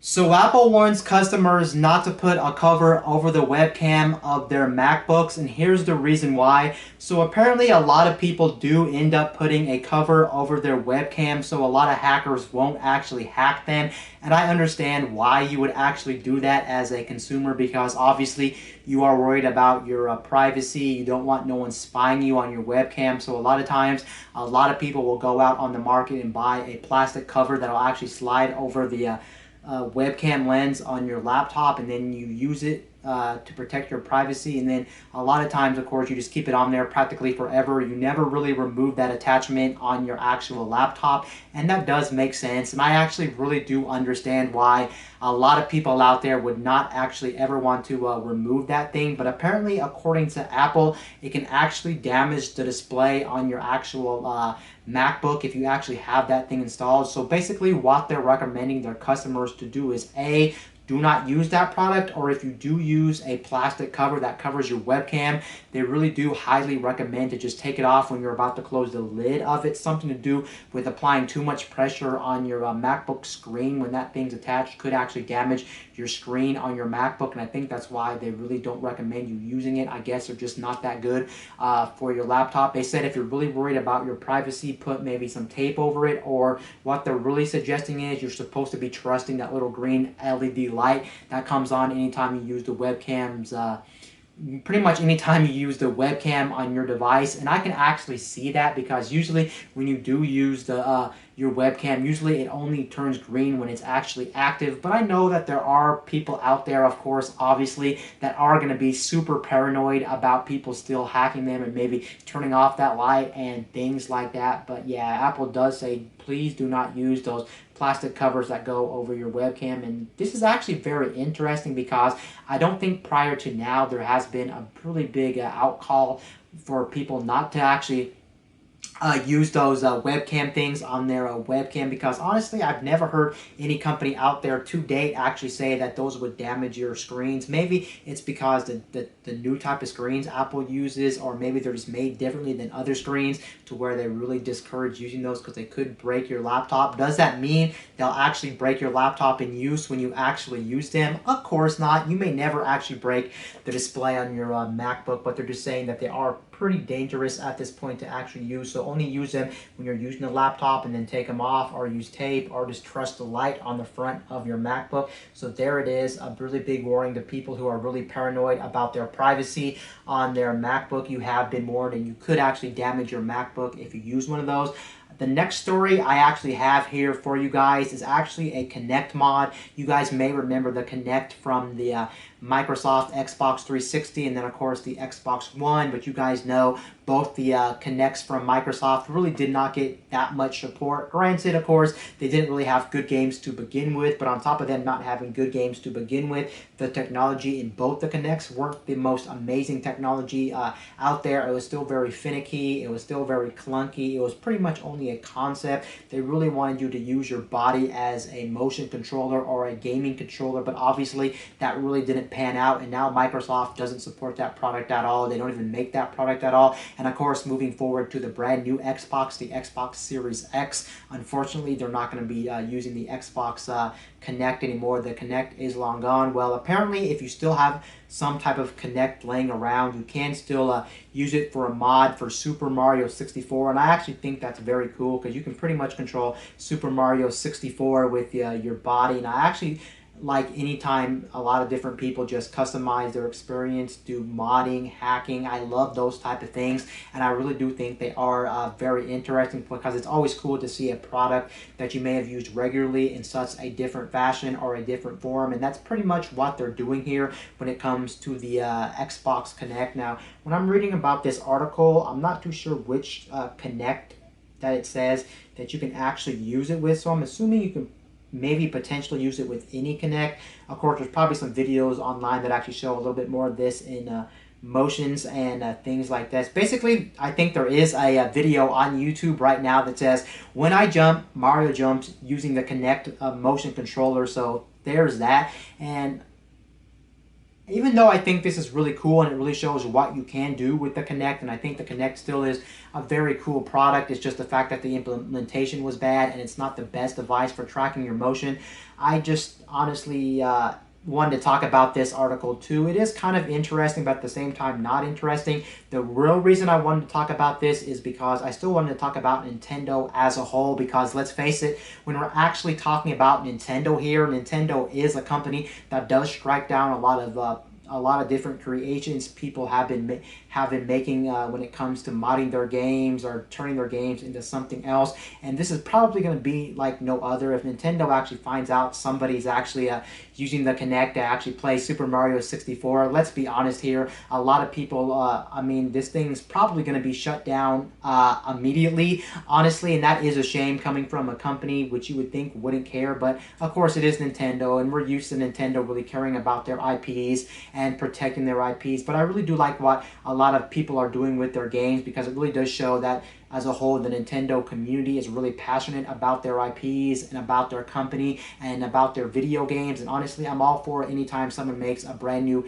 So Apple warns customers not to put a cover over the webcam of their MacBooks, and here's the reason why. So apparently a lot of people do end up putting a cover over their webcam, so a lot of hackers won't actually hack them. And I understand why you would actually do that as a consumer, because obviously you are worried about your privacy. You don't want no one spying you on your webcam. So a lot of times, a lot of people will go out on the market and buy a plastic cover that'll actually slide over the webcam lens on your laptop, and then you use it to protect your privacy. And then a lot of times, of course, you just keep it on there practically forever. You never really remove that attachment on your actual laptop, and that does make sense. And I actually really do understand why a lot of people out there would not actually ever want to remove that thing. But apparently, according to Apple, it can actually damage the display on your actual MacBook if you actually have that thing installed. So basically what they're recommending their customers to do is A, do not use that product, or if you do use a plastic cover that covers your webcam, they really do highly recommend to just take it off when you're about to close the lid of it. Something to do with applying too much pressure on your MacBook screen when that thing's attached could actually damage your screen on your MacBook, and I think that's why they really don't recommend you using it. I guess they're just not that good for your laptop. They said if you're really worried about your privacy, put maybe some tape over it, or what they're really suggesting is you're supposed to be trusting that little green LED light that comes on anytime you use the webcams, pretty much anytime you use the webcam on your device. And I can actually see that, because usually when you do use the your webcam, usually it only turns green when it's actually active. But I know that there are people out there, of course, obviously, that are going to be super paranoid about people still hacking them and maybe turning off that light and things like that. But yeah, Apple does say please do not use those plastic covers that go over your webcam. And this is actually very interesting, because I don't think prior to now there has been a really big outcall for people not to actually use those webcam things on their webcam, because honestly I've never heard any company out there to date actually say that those would damage your screens. Maybe it's because the new type of screens Apple uses, or maybe they're just made differently than other screens to where they really discourage using those because they could break your laptop. Does that mean they'll actually break your laptop in use when you actually use them? Of course not. You may never actually break the display on your MacBook, but they're just saying that they are pretty dangerous at this point to actually use. So only use them when you're using the laptop, and then take them off, or use tape, or just trust the light on the front of your MacBook. So there it is, a really big warning to people who are really paranoid about their privacy on their MacBook. You have been warned, and you could actually damage your MacBook if you use one of those. The next story I actually have here for you guys is actually a Kinect mod. You guys may remember the Kinect from the Microsoft Xbox 360, and then of course the Xbox One, but you guys know both the Kinects from Microsoft really did not get that much support. Granted, of course, they didn't really have good games to begin with, but on top of them not having good games to begin with, the technology in both the Kinects weren't the most amazing technology out there. It was still very finicky, it was still very clunky, it was pretty much only a concept. They really wanted you to use your body as a motion controller or a gaming controller, but obviously that really didn't pan out, and now Microsoft doesn't support that product at all. They don't even make that product at all. And of course, moving forward to the brand new Xbox, the Xbox Series X, unfortunately they're not going to be using the Xbox Kinect anymore. The Kinect is long gone. Well, apparently if you still have some type of Kinect laying around, you can still use it for a mod for Super Mario 64, and I actually think that's very cool, because you can pretty much control Super Mario 64 with your body. And I actually like anytime a lot of different people just customize their experience, do modding, hacking. I love those type of things, and I really do think they are very interesting, because it's always cool to see a product that you may have used regularly in such a different fashion or a different form. And that's pretty much what they're doing here when it comes to the Xbox Kinect. Now, when I'm reading about this article, I'm not too sure which Kinect that it says that you can actually use it with, so I'm assuming you can maybe potentially use it with any Kinect. Of course, there's probably some videos online that actually show a little bit more of this in motions and things like this. Basically, I think there is a video on YouTube right now that says, when I jump, Mario jumps using the Kinect motion controller. So there's that. And Even though I think this is really cool and it really shows what you can do with the Kinect, and I think the Kinect still is a very cool product, it's just the fact that the implementation was bad and it's not the best device for tracking your motion. I just honestly wanted to talk about this article too. It is kind of interesting, but at the same time not interesting. The real reason I wanted to talk about this is because I still wanted to talk about Nintendo as a whole, because let's face it, when we're actually talking about Nintendo here, Nintendo is a company that does strike down a lot of different creations people have been making when it comes to modding their games or turning their games into something else. And this is probably going to be like no other. If Nintendo actually finds out somebody's actually using the Kinect to actually play Super Mario 64, let's be honest here, a lot of people, I mean, this thing's probably going to be shut down immediately, honestly, and that is a shame coming from a company which you would think wouldn't care. But of course it is Nintendo, and we're used to Nintendo really caring about their IPs and protecting their IPs. But I really do like what a lot of people are doing with their games, because it really does show that as a whole, the Nintendo community is really passionate about their IPs and about their company and about their video games. And honestly, I'm all for it anytime someone makes a brand new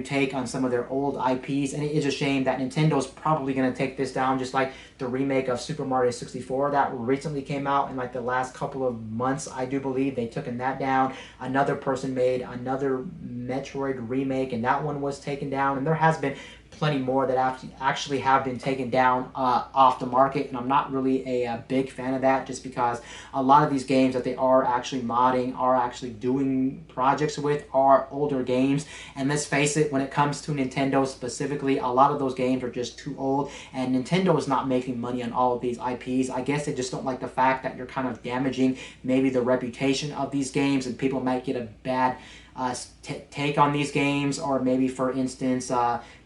take on some of their old IPs. And it is a shame that Nintendo's probably going to take this down, just like the remake of Super Mario 64 that recently came out in like the last couple of months. I do believe they took that down. Another person made another Metroid remake, and that one was taken down. And there has been plenty more that actually have been taken down off the market, and I'm not really a big fan of that, just because a lot of these games that they are actually modding, are actually doing projects with, are older games. And let's face it, when it comes to Nintendo specifically, a lot of those games are just too old, and Nintendo is not making money on all of these IPs. I guess they just don't like the fact that you're kind of damaging maybe the reputation of these games, and people might get a bad take on these games, or maybe, for instance,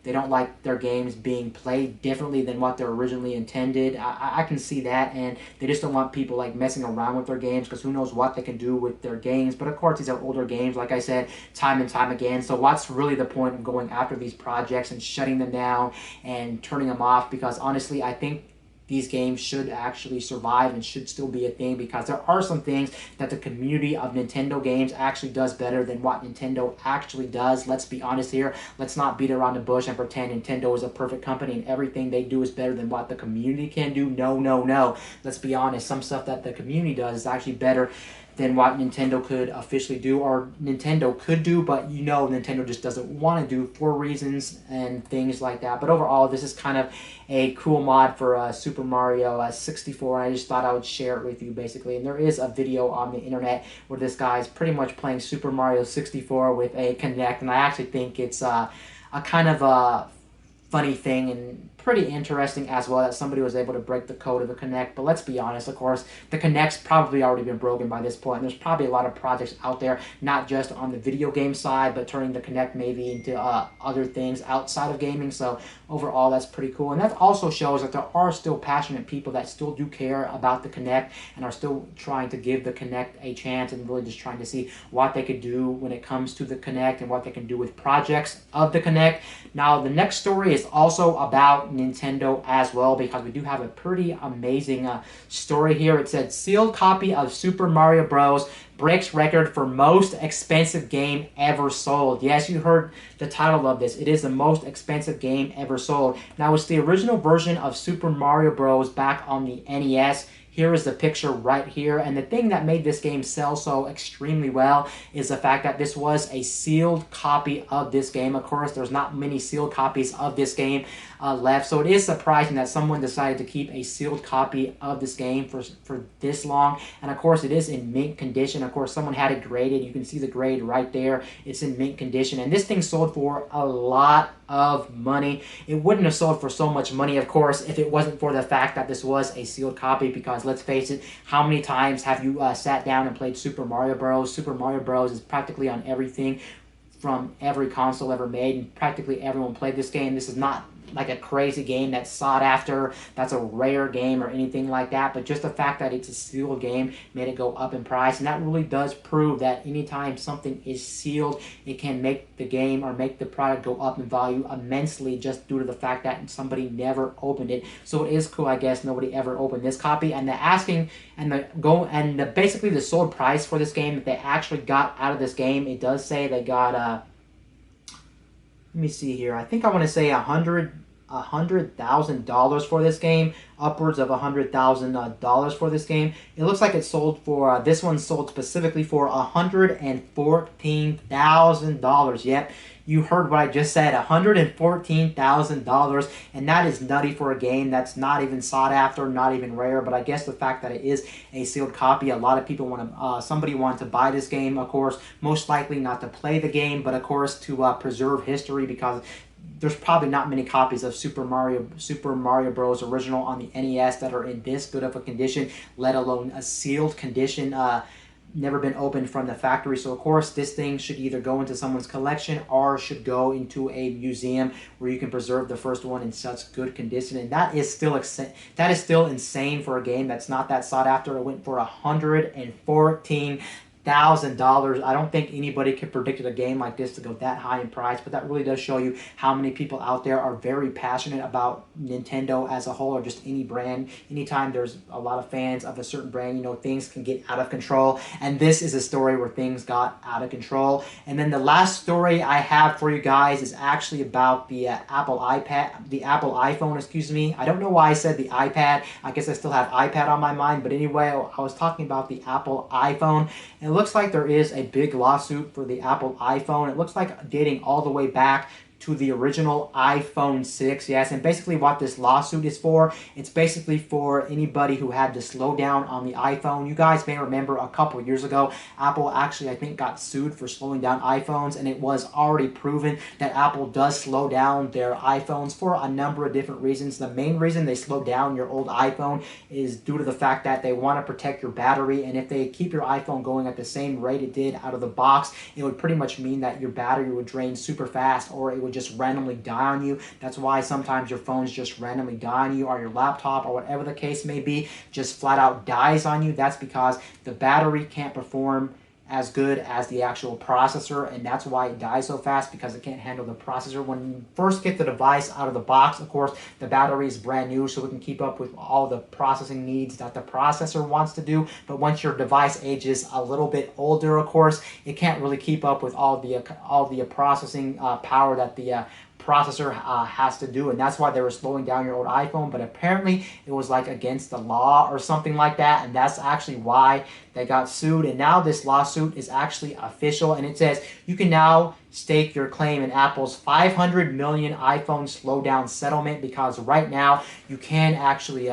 they don't like their games being played differently than what they're originally intended. I can see that, and they just don't want people like messing around with their games, because who knows what they can do with their games. But of course, these are older games, like I said, time and time again. So what's really the point of going after these projects and shutting them down and turning them off? Because honestly, I think these games should actually survive and should still be a thing, because there are some things that the community of Nintendo games actually does better than what Nintendo actually does. Let's be honest here. Let's not beat around the bush and pretend Nintendo is a perfect company and everything they do is better than what the community can do. No, no, no. Let's be honest. Some stuff that the community does is actually better than what Nintendo could officially do, or Nintendo could do, but you know Nintendo just doesn't want to do for reasons and things like that. But overall, this is kind of a cool mod for Super Mario 64. I just thought I would share it with you, basically. And there is a video on the internet where this guy's pretty much playing Super Mario 64 with a Kinect, and I actually think it's a kind of a funny thing and pretty interesting as well, that somebody was able to break the code of the Kinect. But let's be honest, of course, the Kinect's probably already been broken by this point. And there's probably a lot of projects out there, not just on the video game side, but turning the Kinect maybe into other things outside of gaming. So overall, that's pretty cool. And that also shows that there are still passionate people that still do care about the Kinect and are still trying to give the Kinect a chance, and really just trying to see what they could do when it comes to the Kinect and what they can do with projects of the Kinect. Now, the next story is also about Nintendo as well, because we do have a pretty amazing story here. It said, sealed copy of Super Mario Bros. Breaks record for most expensive game ever sold. Yes, you heard the title of this. It is the most expensive game ever sold. Now, it's the original version of Super Mario Bros. Back on the NES. Here is the picture right here. And the thing that made this game sell so extremely well is the fact that this was a sealed copy of this game. Of course, there's not many sealed copies of this game left. So it is surprising that someone decided to keep a sealed copy of this game for this long. And of course, it is in mint condition. Of course, someone had it graded. You can see the grade right there. It's in mint condition. And this thing sold for a lot of money. It wouldn't have sold for so much money, of course, if it wasn't for the fact that this was a sealed copy. Because let's face it, how many times have you sat down and played Super Mario Bros? Super Mario Bros is practically on everything from every console ever made, and practically everyone played this game. This is not like a crazy game that's sought after, that's a rare game or anything like that, but just the fact that it's a sealed game made it go up in price. And that really does prove that anytime something is sealed, it can make the game or make the product go up in value immensely, just due to the fact that somebody never opened it. So it is cool, I guess, nobody ever opened this copy. And the asking and basically the sold price for this game that they actually got out of this game, it does say they got let me see here. I think I want to say $100,000 for this game, upwards of $100,000 for this game. It looks like it sold for this one sold specifically for $114,000. Yep, you heard what I just said, $114,000, and that is nutty for a game that's not even sought after, not even rare. But I guess the fact that it is a sealed copy, a lot of people want to, somebody wanted to buy this game, of course, most likely not to play the game, but of course to preserve history, because there's probably not many copies of Super Mario Bros. Original on the NES that are in this good of a condition, let alone a sealed condition, never been opened from the factory. So of course this thing should either go into someone's collection or should go into a museum where you can preserve the first one in such good condition. And that is still insane for a game that's not that sought after. It went for $114,000. I don't think anybody could predict a game like this to go that high in price, but that really does show you how many people out there are very passionate about Nintendo as a whole, or just any brand. Anytime there's a lot of fans of a certain brand, you know, things can get out of control, and this is a story where things got out of control. And then the last story I have for you guys is actually about the Apple iPhone, excuse me. I don't know why I said the iPad. I guess I still have iPad on my mind, but anyway, I was talking about the Apple iPhone. And it looks like there is a big lawsuit for the Apple iPhone. It looks like dating all the way back to the original iPhone 6, yes. And basically what this lawsuit is for, it's basically for anybody who had to slow down on the iPhone. You guys may remember a couple years ago, Apple actually, I think, got sued for slowing down iPhones, and it was already proven that Apple does slow down their iPhones for a number of different reasons. The main reason they slow down your old iPhone is due to the fact that they want to protect your battery, and if they keep your iPhone going at the same rate it did out of the box, it would pretty much mean that your battery would drain super fast, or it would just randomly die on you. That's why sometimes your phones just randomly die on you, or your laptop, or whatever the case may be, just flat out dies on you. That's because the battery can't perform as good as the actual processor, and that's why it dies so fast, because it can't handle the processor. When you first get the device out of the box, of course, the battery is brand new, so it can keep up with all the processing needs that the processor wants to do. But once your device ages a little bit older, of course, it can't really keep up with all the processing power that the processor has to do, and that's why they were slowing down your old iPhone. But apparently it was like against the law or something like that, and that's actually why they got sued. And now this lawsuit is actually official, and it says you can now stake your claim in Apple's 500 million iPhone slowdown settlement, because right now you can actually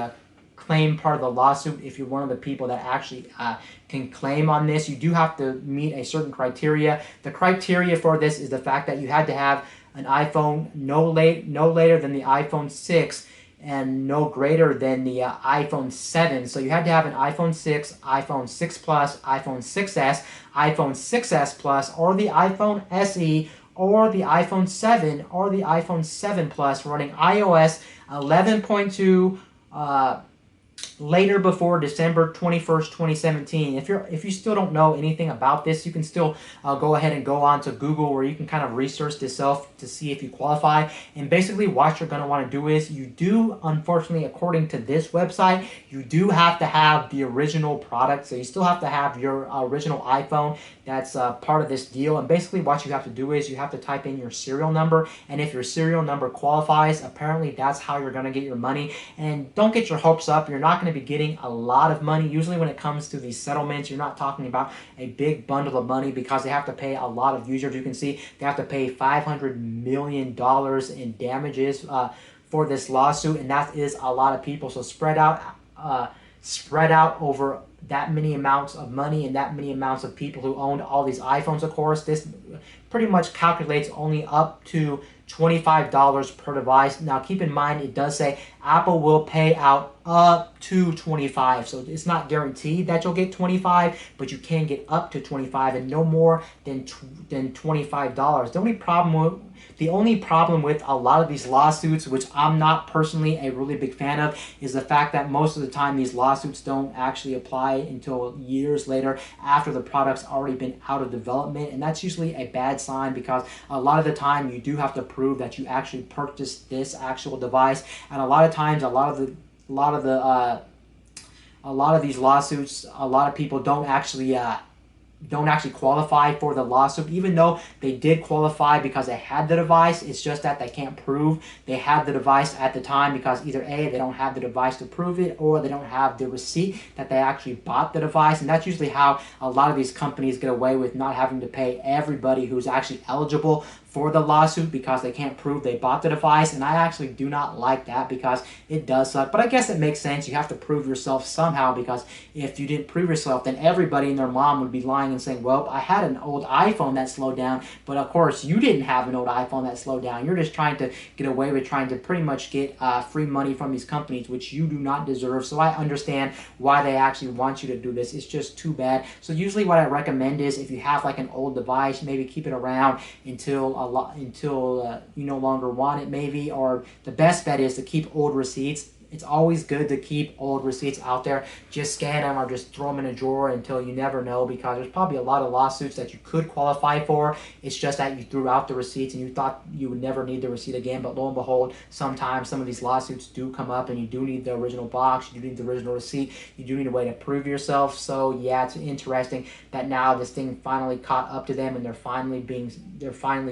claim part of the lawsuit if you're one of the people that actually can claim on this. You do have to meet a certain criteria. The criteria for this is the fact that you had to have an iPhone no later than the iPhone 6 and no greater than the iPhone 7. So you had to have an iPhone 6, iPhone 6 Plus, iPhone 6S, iPhone 6S Plus, or the iPhone SE, or the iPhone 7, or the iPhone 7 Plus running iOS 11.2 later before December 21st, 2017. If you still don't know anything about this, you can still go ahead and go on to Google, where you can kind of research this self to see if you qualify. And basically what you're going to want to do is, you do, unfortunately, according to this website, you do have to have the original product. So you still have to have your original iPhone. That's part of this deal. And basically what you have to do is you have to type in your serial number, and if your serial number qualifies, apparently that's how you're going to get your money. And don't get your hopes up. You're not going to be getting a lot of money. Usually when it comes to these settlements, you're not talking about a big bundle of money, because they have to pay a lot of users. You can see they have to pay $500 million in damages for this lawsuit, and that is a lot of people. So spread out over that many amounts of money and that many amounts of people who owned all these iPhones. Of course, this pretty much calculates only up to $25 per device. Now keep in mind, it does say Apple will pay out up to 25, so it's not guaranteed that you'll get 25, but you can get up to 25 and no more than $25. The only problem with a lot of these lawsuits, which I'm not personally a really big fan of, is the fact that most of the time these lawsuits don't actually apply until years later after the product's already been out of development, and that's usually a bad sign because a lot of the time you do have to prove that you actually purchased this actual device, and a lot of times a lot of these lawsuits, a lot of people don't actually qualify for the lawsuit, even though they did qualify because they had the device. It's just that they can't prove they had the device at the time because either A, they don't have the device to prove it, or they don't have the receipt that they actually bought the device. And that's usually how a lot of these companies get away with not having to pay everybody who's actually eligible for the lawsuit because they can't prove they bought the device. And I actually do not like that because it does suck. But I guess it makes sense. You have to prove yourself somehow, because if you didn't prove yourself, then everybody and their mom would be lying and saying, well, I had an old iPhone that slowed down, but of course you didn't have an old iPhone that slowed down. You're just trying to get away with trying to pretty much get free money from these companies, which you do not deserve. So I understand why they actually want you to do this. It's just too bad. So usually what I recommend is, if you have like an old device, maybe keep it around until you no longer want it, maybe. Or the best bet is to keep old receipts. It's always good to keep old receipts out there. Just scan them or just throw them in a drawer until you never know, because there's probably a lot of lawsuits that you could qualify for. It's just that you threw out the receipts and you thought you would never need the receipt again, but lo and behold, sometimes some of these lawsuits do come up and you do need the original box, you do need the original receipt, you do need a way to prove yourself. So yeah, it's interesting that now this thing finally caught up to them and they're finally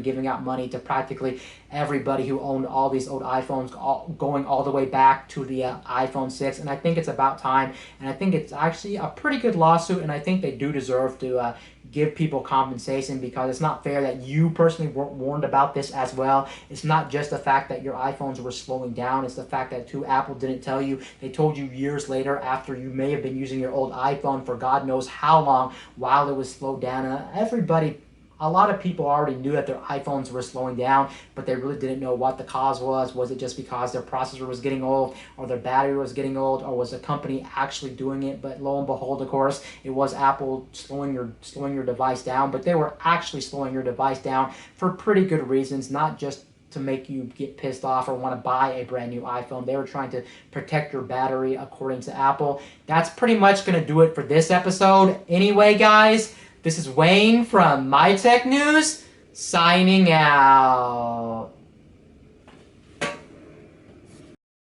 giving out money to practically everybody who owned all these old iPhones, going all the way back to the iPhone 6. And I think it's about time, and I think it's actually a pretty good lawsuit, and I think they do deserve to give people compensation, because it's not fair that you personally weren't warned about this as well. It's not just the fact that your iPhones were slowing down, it's the fact that too, Apple didn't tell you. They told you years later, after you may have been using your old iPhone for God knows how long while it was slowed down. A lot of people already knew that their iPhones were slowing down, but they really didn't know what the cause was. Was it just because their processor was getting old, or their battery was getting old, or was the company actually doing it? But lo and behold, of course, it was Apple slowing your device down, but they were actually slowing your device down for pretty good reasons, not just to make you get pissed off or want to buy a brand new iPhone. They were trying to protect your battery, according to Apple. That's pretty much going to do it for this episode. Anyway, guys, this is Wayne from My Tech News, signing out.